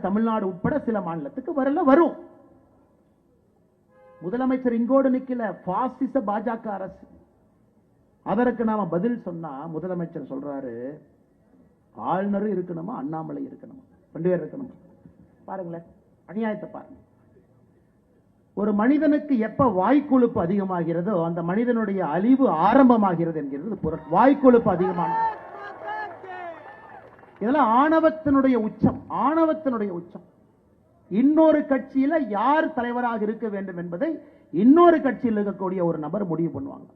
தமிழ்நாடு உட்பட சில மாநிலத்துக்கு வரல, வரும். முதலமைச்சர் இங்கோடு நிக்கல, பாசிச பாஜக அரசு. அதற்கு நாம பதில் சொன்னா முதலமைச்சர் சொல்றாரு, ஆளுநர் இருக்கணுமா அண்ணாமலை இருக்கணுமா, 2 பேர் இருக்கணுமா. பாருங்களேன், அநியாயத்தை பாருங்க. ஒரு மனிதனுக்கு எப்ப வாய்க்கொழுப்பு அதிகமாகிறதோ அந்த மனிதனுடைய அழிவு ஆரம்பமாகிறது என்கிறது பொருள். வாய்க்கொழுப்பு அதிகமான இதெல்லாம் ஆணவத்தினுடைய உச்சம், ஆணவத்தினுடைய உச்சம். இன்னொரு கட்சியில யார் தலைவராக இருக்க வேண்டும் என்பதை இன்னொரு கட்சியில் இருக்கக்கூடிய ஒரு நபர் முடிவு பண்ணுவாங்க.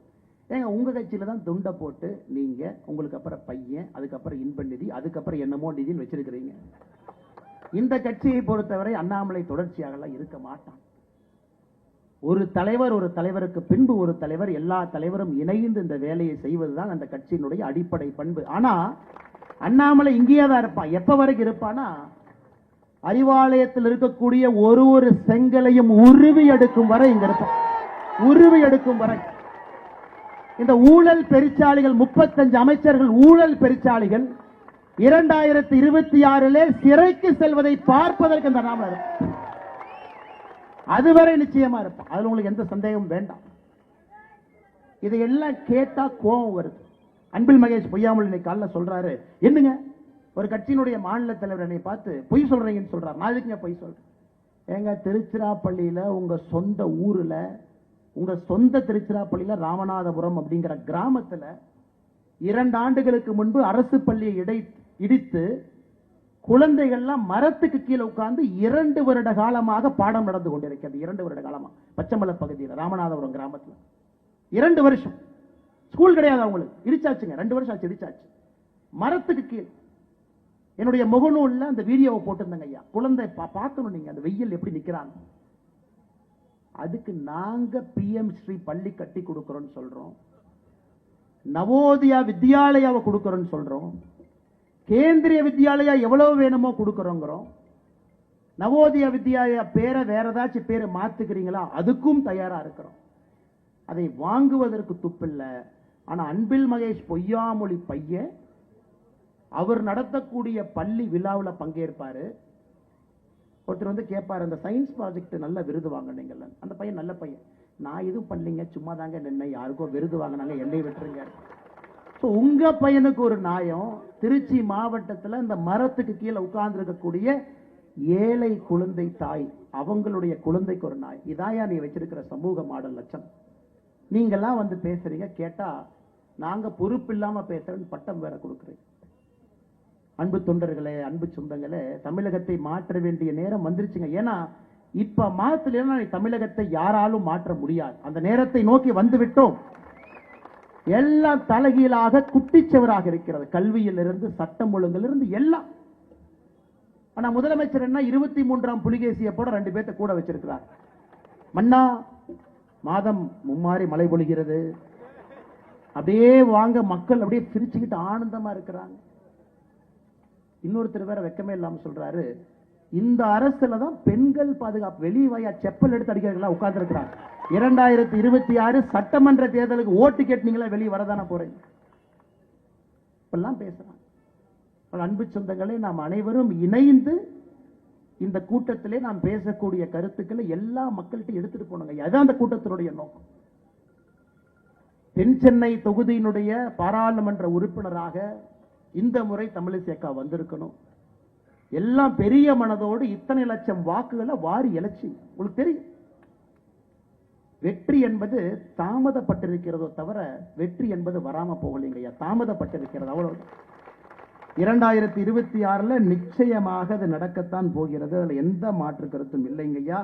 ஏங்க, உங்க கட்சியில தான் துண்டை போட்டு நீங்க உங்களுக்கு அப்புறம் பையன், அதுக்கப்புறம் இன்ப நிதி, அதுக்கப்புறம் என்னமோ நிதின்னு வச்சிருக்கிறீங்க. இந்த கட்சியை பொறுத்தவரை அண்ணாமலை தொடர்ச்சியாக இருக்க மாட்டான். ஒரு தலைவர், ஒரு தலைவருக்கு பின்பு ஒரு தலைவர், எல்லா தலைவரும் இணைந்து இந்த வேலையை செய்வதுதான் அந்த கட்சியினுடைய அடிப்படை பண்பு. ஆனா அண்ணாமலை இங்கேயே தான் இருப்பான். எப்ப வரைக்கும் இருப்பானா, அறிவாலயத்தில் இருக்கக்கூடிய ஒரு செங்கலையும் உருவி எடுக்கும் வரை இங்க இருப்பான். உருவி எடுக்கும் வரை. இந்த ஊழல் பெருச்சாளிகள், 35 அமைச்சர்கள் ஊழல் பெருச்சாளிகள் 2026 சிறைக்கு செல்வதை பார்ப்பதற்கு இந்த நாம இருக்கும். அதுவரை நிச்சயமா இருப்பான். அதுல உங்களுக்கு எந்த சந்தேகம் வேண்டாம். இதையெல்லாம் கேட்டா கோபம் வருது. அன்பில் மகேஷ் பொய்யாமொழி காலைல சொல்றாரு, என்னங்க ஒரு கட்சியினுடைய மாநில தலைவர் என்னை பார்த்து பொய் சொல்றீங்கன்னு சொல்றாரு. நான் எதுக்குங்க பொய் சொல்றேன்? ஏங்க, திருச்சிராப்பள்ளியில உங்க சொந்த ஊர்ல, உங்க சொந்த திருச்சிராப்பள்ளியில ராமநாதபுரம் அப்படிங்கிற கிராமத்துல 2 ஆண்டுகளுக்கு முன்பு அரசு பள்ளியை இடித்து குழந்தைகள்லாம் மரத்துக்கு கீழே உட்கார்ந்து 2 வருட காலமாக பாடம் நடந்து கொண்டிருக்கிறது. 2 வருட காலமா பச்சைமலை பகுதியில் ராமநாதபுரம் கிராமத்தில் 2 வருஷம் ஸ்கூல் கிடையாது அவங்களுக்கு. இடிச்சாச்சுங்க, 2 வருஷம் ஆச்சு, இடிச்சாச்சு. மரத்துக்கு கீழே. என்னுடைய முகநூல்ல அந்த வீடியோவை போட்டிருந்தேங்க ஐயா. குழந்தை பார்க்கணும் நீங்க, அந்த வெயில் எப்படி நிக்கிறாங்க. அதுக்கு நாங்க பிஎம் ஸ்ரீ பள்ளி கட்டி கொடுக்கிறோம்னு சொல்றோம், நவோதயா வித்யாலயாவை கொடுக்கிறோம்னு சொல்றோம், கேந்திரிய வித்யாலயா எவ்வளவு வேணுமோ கொடுக்கிறோங்கிறோம். நவோதயா வித்யாலயா பேரை வேற ஏதாச்சும் பேரை மாத்துக்கிறீங்களா, அதுக்கும் தயாரா இருக்கிறோம். அதை வாங்குவதற்கு துப்பில்ல. ஆனா அன்பில் மகேஷ் பொய்யாமொழி பையன் அவர் நடத்தக்கூடிய பள்ளி விழாவில் பங்கேற்பாரு. ஒருத்தர் வந்து கேட்பாரு, அந்த சயின்ஸ் ப்ராஜெக்ட் நல்ல விருது வாங்கினீங்கல்ல. அந்த பையன் நல்ல பையன், நான் எதுவும் பண்ணீங்க, சும்மா தாங்க நின்ன, யாருக்கோ விருது வாங்கினாங்க, என்னை விட்டுருங்க. உங்க பையனுக்கு ஒரு நியாயம். திருச்சி மாவட்டத்தில் இந்த மரத்துக்கு கீழே உட்கார்ந்து இருக்கக்கூடிய ஏழை குழந்தை தாய், அவங்களுடைய குழந்தைக்கு ஒரு நாய். இதாயா நீ வச்சிருக்கிற சமூக மாடல் லட்சம்? நீங்கெல்லாம் வந்து பேசுறீங்க, கேட்டா நாங்க பொறுப்பு இல்லாம பேசுறேன்னு பட்டம் வேற கொடுக்குறீங்க. அன்பு தொண்டர்களே, அன்பு சொந்தங்களே, தமிழகத்தை மாற்ற வேண்டிய நேரம் வந்துருச்சுங்க. ஏன்னா இப்ப மாத்தலைன்னா தமிழகத்தை யாராலும் மாற்ற முடியாது. அந்த நேரத்தை நோக்கி வந்து விட்டோம். எல்லாம் தலைகீழாக குட்டிச்சவராக இருக்கிறது. கல்வியிலிருந்து சட்டம் ஒழுங்கிலிருந்து எல்லாம். ஆனா முதலமைச்சர் என்ன, 23ஆம் புலிகேசியை போட 2 பேர்த்த கூட வச்சிருக்கிறார். மன்னா மாதம் மும்மாறி மழை பொழிகிறது, அப்படியே வாங்க, மக்கள் அப்படியே பிரிச்சுக்கிட்டு ஆனந்தமா இருக்கிறாங்க. இன்னொருத்தர் வேற வெக்கமே இல்லாம சொல்றாரு, இந்த அரசுல தான் பெண்கள் பாதுகாப்பு, வெளியே செப்பல் எடுத்து அடிக்கிறவங்களா உட்கார்ந்து இருக்கிறாங்க. 2026 சட்டமன்ற தேர்தலுக்கு ஓட்டு கேட்டீங்களா, வெளியே வரதான போறீங்க. இப்பெல்லாம் பேசுறாங்க. அன்பு சொந்தங்களே, நாம் அனைவரும் இணைந்து இந்த கூட்டத்திலே நாம் பேசக்கூடிய கருத்துக்களை எல்லா மக்கள்கிட்ட எடுத்துட்டு போனாங்க. அதான் அந்த கூட்டத்தினுடைய நோக்கம். தென் சென்னை தொகுதியினுடைய பாராளுமன்ற உறுப்பினராக இந்த முறை தமிழிசை அக்கா வந்திருக்கணும். எல்லாம் பெரிய மனதோடு இத்தனை லட்சம் வாக்குகளை வாரி இழைச்சி. உங்களுக்கு தெரியும், வெற்றி என்பது தாமதப்பட்டிருக்கிறதோ தவிர வெற்றி என்பது வராம போகலைங்கய்யா, தாமதப்பட்டிருக்கிறது, அவ்வளவு. 2026 நிச்சயமாக அது நடக்கத்தான் போகிறது. அதுல எந்த மாற்று கருத்தும் இல்லைங்கய்யா.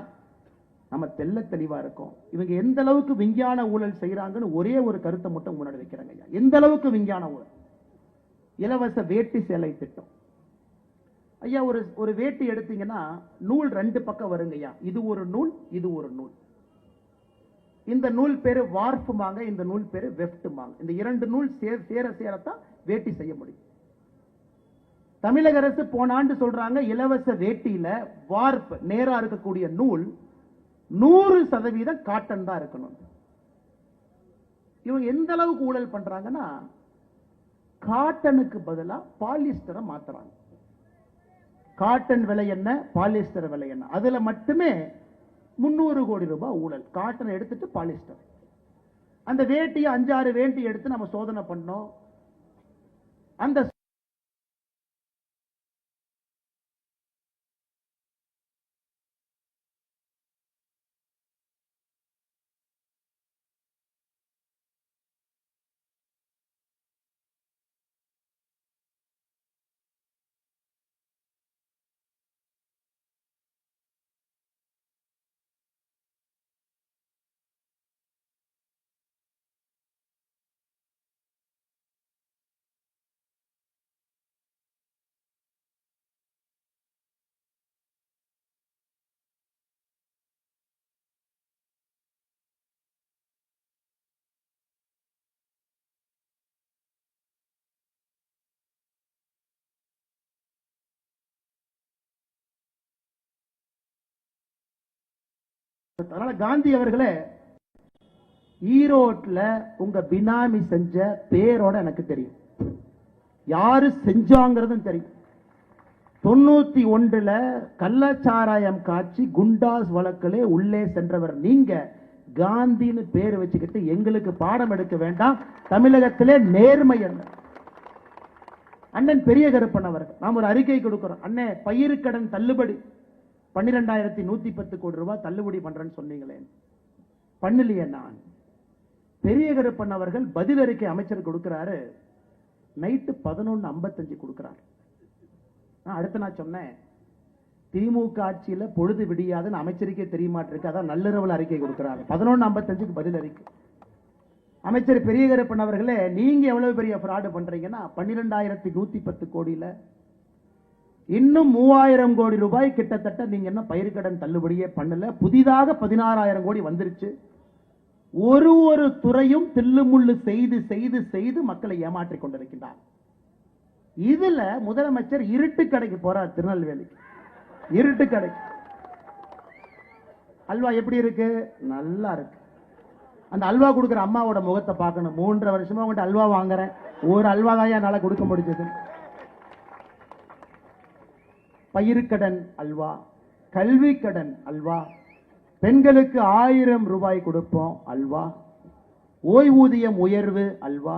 நம்ம தெல்ல தெளிவா இருக்கோம். இவங்க எந்த அளவுக்கு விஞ்ஞான ஊழல் செய்யறாங்கன்னு ஒரே ஒரு கருத்தை மட்டும் முன்னாடி வைக்கிறாங்க ஐயா. எந்த அளவுக்கு விஞ்ஞான ஊழல். இலவச வேட்டி சேலை திட்டம் ஐயா. ஒரு வேட்டி எடுத்தீங்கன்னா நூல் 2 பக்கம் வருங்க ஐயா. இது ஒரு நூல், இது ஒரு நூல். இந்த நூல் பேரு வார்ப்புமாங்க, இந்த நூல் பேரு வெஃப்ட்மாங்க. இந்த 2 நூல் சேரத்தான் வேட்டி செய்ய முடியும். தமிழக அரசு போன ஆண்டு சொல்றாங்க, இலவச வேட்டியில வார்ப் நேரா இருக்கக்கூடிய நூல் 100% காட்டன் தான் இருக்கணும். இவங்க எந்த அளவுக்கு ஊழல் பண்றாங்கன்னா, காட்டனுக்கு பதிலா பாலிஸ்டரை மாத்துறாங்க. காட்டன் விலை என்ன, பாலிஸ்டர் விலை என்ன, அதுல மட்டுமே 300 கோடி ரூபாய் ஊழல். காட்டன் எடுத்துட்டு பாலிஸ்டர். அந்த வேட்டியை 5-6 வேட்டி எடுத்து நம்ம சோதனை பண்ணோம். அந்த அதனால காந்தி அவர்களே, ஈரோட்ல உங்க பினாமி செஞ்ச பேரோட எனக்கு தெரியும், யாரு செஞ்சாங்கிறதும் தெரியும். 91ல கள்ளச்சாராயம் காட்சி குண்டாஸ் வழக்கிலே உள்ளே சென்றவர் நீங்க. காந்தின்னு பேர் வச்சுக்கிட்டு எங்களுக்கு பாடம் எடுக்க வேண்டாம். தமிழகத்திலே நேர்மை என்ன. அண்ணன் பெரிய கருப்பன் அவர்கள் நாம் ஒரு அறிக்கை கொடுக்கிறோம். அண்ணே, பயிர்க்கடன் தள்ளுபடி 12,110 கோடி ரூபாய் தள்ளுபடி பண்றேன்னு சொன்னீங்களே, பண்ணலையே. நான் பெரிய கருப்பன் அவர்கள் பதில் அறிக்கை அமைச்சர் கொடுக்கிறாரு, நைட்டு 11:55 கொடுக்கிறார். அடுத்து நான் சொன்னேன், திமுக ஆட்சியில பொழுது விடியாதுன்னு அமைச்சருக்கே தெரியமாட்டிருக்கு, அதான் நள்ளிரவுல அறிக்கை கொடுக்கிறாரு. 11:55 பதில் அறிக்கை. அமைச்சர் பெரிய கருப்பன் அவர்களே, நீங்க எவ்வளவு பெரிய ஃப்ராடு பண்றீங்கன்னா, 12,110 கோடியில இன்னும் 3,000 கோடி ரூபாய் கிட்டத்தட்ட நீங்க என்ன பயிர்க்கடன் தள்ளுபடியே பண்ணல. புதிதாக 16,000 கோடி வந்துருச்சு. ஒரு துறையும் தில்லுமுள்ளு செய்து செய்து செய்து மக்களை ஏமாற்றிக் கொண்டிருக்கின்றார். இதுல முதலமைச்சர் இருட்டு கடைக்கு போறார். திருநெல்வேலிக்கு இருட்டு கடைக்கு. அல்வா எப்படி இருக்கு? நல்லா இருக்கு. அந்த அல்வா கொடுக்கிற அம்மாவோட முகத்தை பார்க்கணும். 3.5 வருஷமா உங்கள்கிட்ட அல்வா வாங்குறேன், ஒரு அல்வா தான் என்னால கொடுக்க முடிஞ்சது. பயிர்க்கடன் அல்வா, கல்வி கடன் அல்வா, பெண்களுக்கு 1000 ரூபாய் கொடுப்போம் அல்வா, ஓய்வூதியம் உயர்வு அல்வா,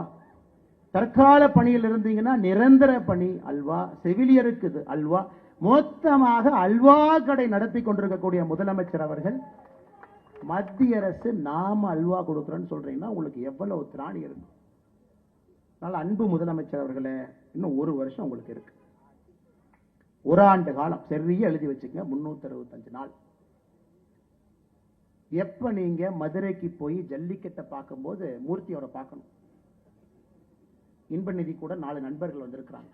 தற்கால பணியில் இருந்தீங்கன்னா நிரந்தர பணி அல்வா, செவிலியருக்கு அல்வா, மொத்தமாக அல்வா கடை நடத்தி கொண்டிருக்கக்கூடிய முதலமைச்சர் அவர்கள் மத்திய அரசு நாம அல்வா கொடுக்கிறோன்னு சொல்றீங்கன்னா உங்களுக்கு எவ்வளவு திராணி இருக்கும். அதனால அன்பு முதலமைச்சர் அவர்களே, இன்னும் 1 வருஷம் உங்களுக்கு இருக்கு. 1 ஆண்டு காலம் சரியா எழுதி வச்சுங்க, 365 நாள். எப்ப நீங்க மதுரைக்கு போய் ஜல்லிக்கட்டை பார்க்கும்போது மூர்த்தியோட பார்க்கணும். இன்ப நிதி கூட 4 நண்பர்கள் வந்திருக்கிறாங்க.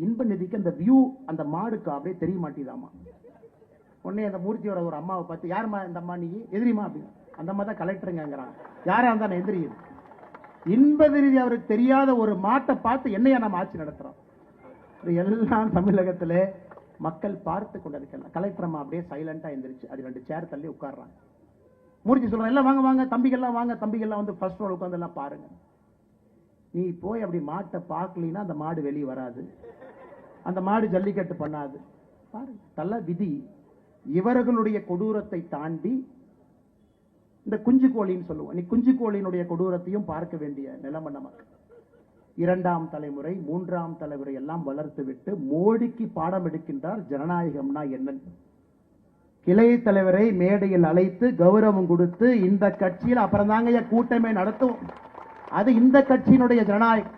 இன்ப நிதிக்கு அந்த வியூ, அந்த மாடுக்கு அப்படியே தெரிய மாட்டேதாமா. உடனே அந்த மூர்த்தியோட ஒரு அம்மாவை பார்த்து, யாருமா இந்த அம்மா, நீ எதிரிமா அப்படின்னு. அந்த அம்மா தான் கலெக்டருங்கிறாங்க. யாரா இருந்தா நான் எதிரி. இன்ப நிதி அவருக்கு தெரியாத ஒரு மாட்டை பார்த்து என்னையா நம்ம ஆட்சி நடத்துறோம். எல்லாம் தமிழகத்திலே மக்கள் பார்த்து கொண்டிருக்கிறாங்க. கலெக்டர் அம்மா அப்படியே சைலண்டா எந்திரிச்சு அது 2 சேர் தள்ளி உட்கார்றாங்க. மூர்த்தி சொல்றாங்க, எல்லாம் வாங்க வாங்க தம்பிகள்லாம் வாங்க, தம்பிகள்லாம் வந்து ஃபர்ஸ்ட் ரோல் உட்கார்ந்து எல்லாம் பாருங்க. நீ போய் அப்படி மாட்டை பார்க்கலினா அந்த மாடு வெளியே வராது, அந்த மாடு ஜல்லிக்கட்டு பண்ணாது. பாருங்க, தல விதி. இவர்களுடைய கொடூரத்தை தாண்டி இந்த குஞ்சு கோழின்னு சொல்லுவோம். நீ குஞ்சு கோழியினுடைய கொடூரத்தையும் பார்க்க வேண்டிய நிலைமை நமக்கு. 2ஆம் தலைமுறை 3ஆம் தலைமுறை எல்லாம் வளர்த்து விட்டு மோடிக்கு பாடம் எடுக்கின்றார் ஜனநாயகம்னா என்ன. கிளை தலைவரை மேடையில் அழைத்து கௌரவம் கொடுத்து இந்த கட்சியில் அப்புறம் தாங்க கூட்டமே நடத்தும். அது இந்த கட்சியினுடைய ஜனநாயகம்.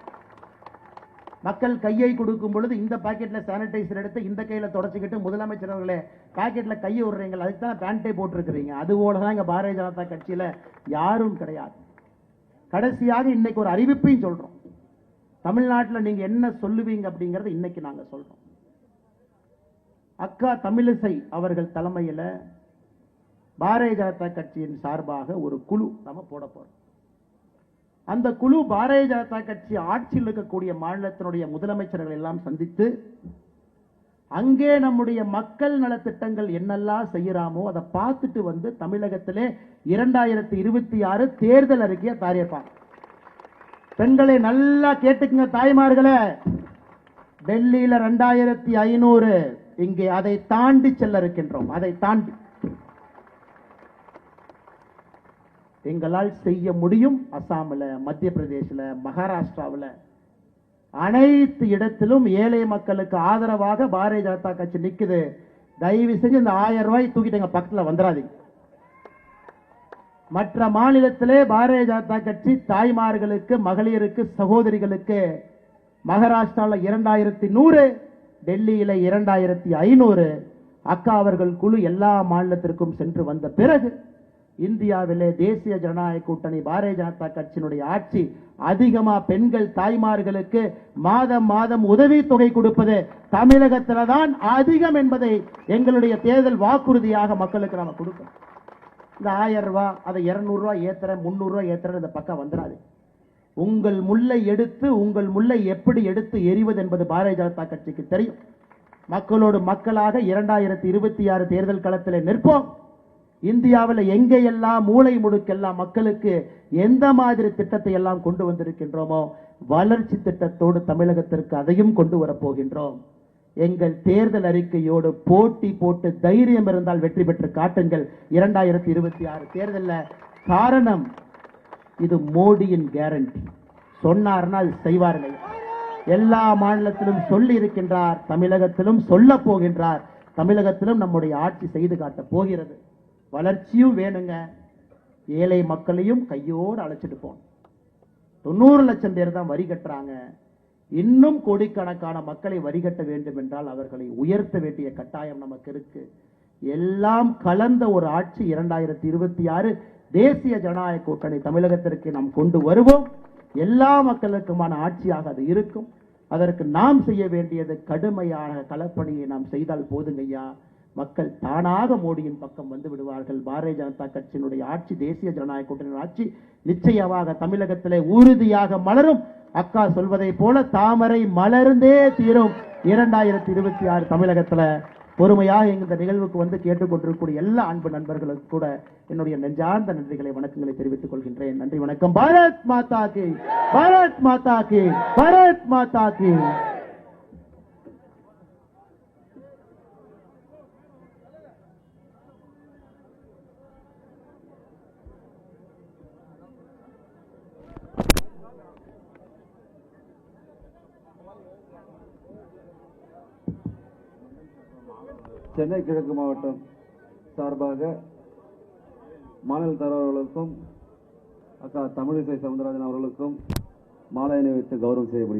மக்கள் கையை கொடுக்கும் பொழுது இந்த பாக்கெட்ல சானிடைசர் எடுத்து இந்த கையில தொடச்சிக்கிட்டு முதலமைச்சர் அவர்களே பாக்கெட்ல கையை விடுறீங்க, அதுக்கு தான் பேண்டே போட்டிருக்கிறீங்க. அது போலதான் இங்க பாரதிய ஜனதா கட்சியில யாரும் கிடையாது. கடைசியாக இன்னைக்கு ஒரு அறிவிப்பையும் சொல்றோம். தமிழ்நாட்டில் நீங்க என்ன சொல்லுவீங்க அப்படிங்கறது இன்னைக்கு நாங்க சொல்றோம். அக்கா தமிழிசை அவர்கள் தலைமையில் பாரதிய ஜனதா கட்சியின் சார்பாக ஒரு குழு நம்ம போட போறோம். அந்த குழு பாரதிய ஜனதா கட்சி ஆட்சியில் இருக்கக்கூடிய மாநிலத்தினுடைய முதலமைச்சர்கள் எல்லாம் சந்தித்து அங்கே நம்முடைய மக்கள் நலத்திட்டங்கள் என்னெல்லாம் செய்யறாமோ அதை பார்த்துட்டு வந்து தமிழகத்திலே 2026 தேர்தல் அறிக்கையை தயாரிப்பாங்க. பெண்களை நல்லா கேட்டுக்குங்க தாய்மார்களே, டெல்லியில 2500, இங்கே அதை தாண்டி செல்ல இருக்கின்றோம். அதை தாண்டி எங்களால் செய்ய முடியும். அசாமில், மத்திய பிரதேசில், மகாராஷ்டிராவில் அனைத்து இடத்திலும் ஏழை மக்களுக்கு ஆதரவாக பாரதிய ஜனதா கட்சி நிக்குது. தயவு செஞ்சு இந்த 1000 ரூபாய் தூக்கிட்டு எங்க பக்கத்தில் வந்துடாதீங்க. மற்ற மாநிலத்திலே பாரதிய ஜனதா கட்சி தாய்மார்களுக்கு, மகளிருக்கு, சகோதரிகளுக்கு மகாராஷ்டிராவில் 2100, டெல்லியில 2500. அக்கா அவர்கள் குழு எல்லா மாநிலத்திற்கும் சென்று வந்த பிறகு இந்தியாவிலே தேசிய ஜனநாயக கூட்டணி பாரதிய ஜனதா கட்சியினுடைய ஆட்சி அதிகமா பெண்கள் தாய்மார்களுக்கு மாதம் மாதம் உதவி தொகை கொடுப்பது தமிழகத்தில் தான் அதிகம் என்பதை எங்களுடைய தேர்தல் வாக்குறுதியாக மக்களுக்கு நாம கொடுக்கணும். இந்த 1000 ரூபாய், அதை 200 ரூபாய் ஏத்துறேன், 300 ரூபாய் ஏத்துறேன், இந்த பக்கம் வந்துடாது. உங்கள் முல்லை எப்படி எடுத்து எறிவது என்பது பாரதிய ஜனதா கட்சிக்கு தெரியும். மக்களோடு மக்களாக 2026 தேர்தல் களத்தில் நிற்போம். இந்தியாவில் எங்கெல்லாம் மூளை முடுக்கெல்லாம் மக்களுக்கு எந்த மாதிரி திட்டத்தை எல்லாம் கொண்டு வந்திருக்கின்றோமோ வளர்ச்சி திட்டத்தோடு தமிழகத்திற்கு அதையும் கொண்டு வரப்போகின்றோம். எங்கள் தேர்தல் அறிக்கையோடு போட்டி போட்டு தைரியம் இருந்தால் வெற்றி பெற்று காட்டுங்கள் 2026 தேர்தலில். காரணம், இது மோடியின் கேரண்டி. சொன்னார்னா அது செய்வார்கள். எல்லா மாநிலத்திலும் சொல்லி இருக்கின்றார், தமிழகத்திலும் சொல்ல போகின்றார். தமிழகத்திலும் நம்முடைய ஆட்சி செய்து காட்ட போகிறது. வளர்ச்சியும் வேணுங்க, ஏழை மக்களையும் கையோடு அழைச்சிட்டு போகணும். 90 லட்சம் பேர் தான் வரி கட்டுறாங்க. இன்னும் கோடிக்கணக்கான மக்களை வரி கட்ட வேண்டும் என்றால் அவர்களை உயர்த்த வேண்டிய கட்டாயம் நமக்கு இருக்கு. எல்லாம் கலந்த ஒரு ஆட்சி 2026 தேசிய ஜனநாயக கூட்டணி தமிழகத்திற்கு நாம் கொண்டு வருவோம். எல்லா மக்களுக்குமான ஆட்சியாக அது இருக்கும். அதற்கு நாம் செய்ய வேண்டியது கடுமையான களப்பணியை நாம் செய்தால் போதுங்க ஐயா. மக்கள் தானாக மோடியின் பக்கம் வந்து விடுவார்கள். பாரதிய ஜனதா கட்சியினுடைய ஆட்சி, தேசிய ஜனநாயக கூட்டணி ஆட்சி நிச்சயமாக தமிழகத்திலே உறுதியாக மலரும். அக்கா சொல்வதை போல தாமரை மலர்ந்தே தீரும் 2026 தமிழகத்தில். பொறுமையாக இந்த நிகழ்வுக்கு வந்து கேட்டுக்கொண்டிருக்கக்கூடிய எல்லா அன்பு நண்பர்களுக்கு கூட என்னுடைய நெஞ்சார்ந்த நன்றிகளை, வணக்கங்களை தெரிவித்துக் கொள்கின்றேன். நன்றி, வணக்கம். பாரத் மாதா கி, பாரத் மாதா கி, பாரத் மாதா கி. சென்னை கிழக்கு மாவட்டம் சார்பாக மாநில தலைவர்களுக்கும் அக்கா தமிழிசை சவுந்தரராஜன் அவர்களுக்கும் மாலை அணிவித்து கௌரவம் செய்யப்படுகிறது.